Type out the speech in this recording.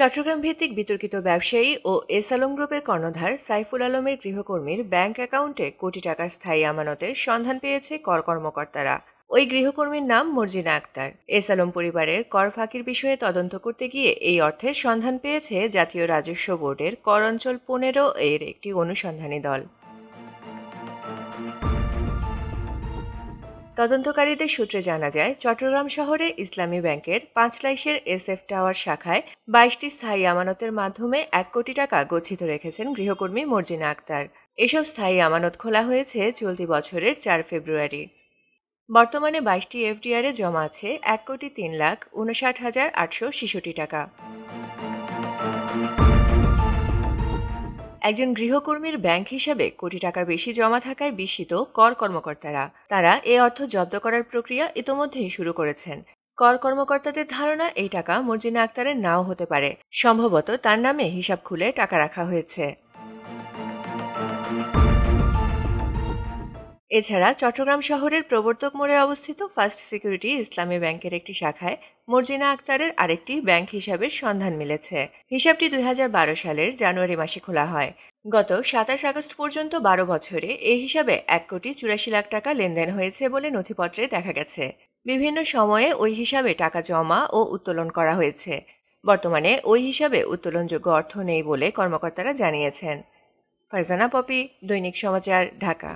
চট্টগ্রাম ভিত্তিক বিতর্কিত ব্যবসায়ী ও এস আলম গ্রুপের কর্ণধার সাইফুল আলমের গৃহকর্মীর ব্যাংক অ্যাকাউন্টে কোটি টাকার স্থায়ী আমানতের সন্ধান পেয়েছে কর কর্মকর্তারা। ওই গৃহকর্মীর নাম মর্জিনা আক্তার। এস আলম পরিবারের কর ফাঁকির বিষয়ে তদন্ত করতে গিয়ে এই অর্থের সন্ধান পেয়েছে জাতীয় রাজস্ব বোর্ডের কর অঞ্চল 15 এর একটি অনুসন্ধানী দল। তদন্তকারীদের সূত্রে জানা যায়, চট্টগ্রাম শহরে ইসলামী ব্যাংকের পাঁচলাইশের SF টাওয়ার শাখায় 22টি স্থায়ী আমানতের মাধ্যমে 1 কোটি টাকা গচ্ছিত রেখেছেন গৃহকর্মী মর্জিনা আক্তার। এসব স্থায়ী আমানত খোলা হয়েছে চলতি বছরের 4 ফেব্রুয়ারি। বর্তমানে 22টি FDR-এ জমা আছে 1,53,59,866 টাকা। একজন গৃহকর্মীর ব্যাংক হিসাবে কোটি টাকার বেশি জমা থাকায় বিস্মিত কর কর্মকর্তারা। তারা এ অর্থ জব্দ করার প্রক্রিয়া ইতোমধ্যেই শুরু করেছেন। কর কর্মকর্তাদের ধারণা এই টাকা মর্জিনা আক্তারের নাও হতে পারে। সম্ভবত তার নামে হিসাব খুলে টাকা রাখা হয়েছে। এছাড়া চট্টগ্রাম শহরের প্রবর্তক মোড়ে অবস্থিত ফার্স্ট সিকিউরিটি ইসলামী ব্যাংকের একটি শাখায় মর্জিনা আক্তারের আরেকটি ব্যাংক হিসাবের সন্ধান মিলেছে। হিসাবটি 2012 সালের জানুয়ারি মাসে খোলা হয়। গত 27 আগস্ট পর্যন্ত 12 বছরে এই হিসাবে 1,84,00,000 টাকা লেনদেন হয়েছে বলে নথিপত্রে দেখা গেছে। বিভিন্ন সময়ে ওই হিসাবে টাকা জমা ও উত্তোলন করা হয়েছে। বর্তমানে ওই হিসাবে উত্তোলনযোগ্য অর্থ নেই বলে কর্মকর্তারা জানিয়েছেন। ফারজানা পপি, দৈনিক সমাচার, ঢাকা।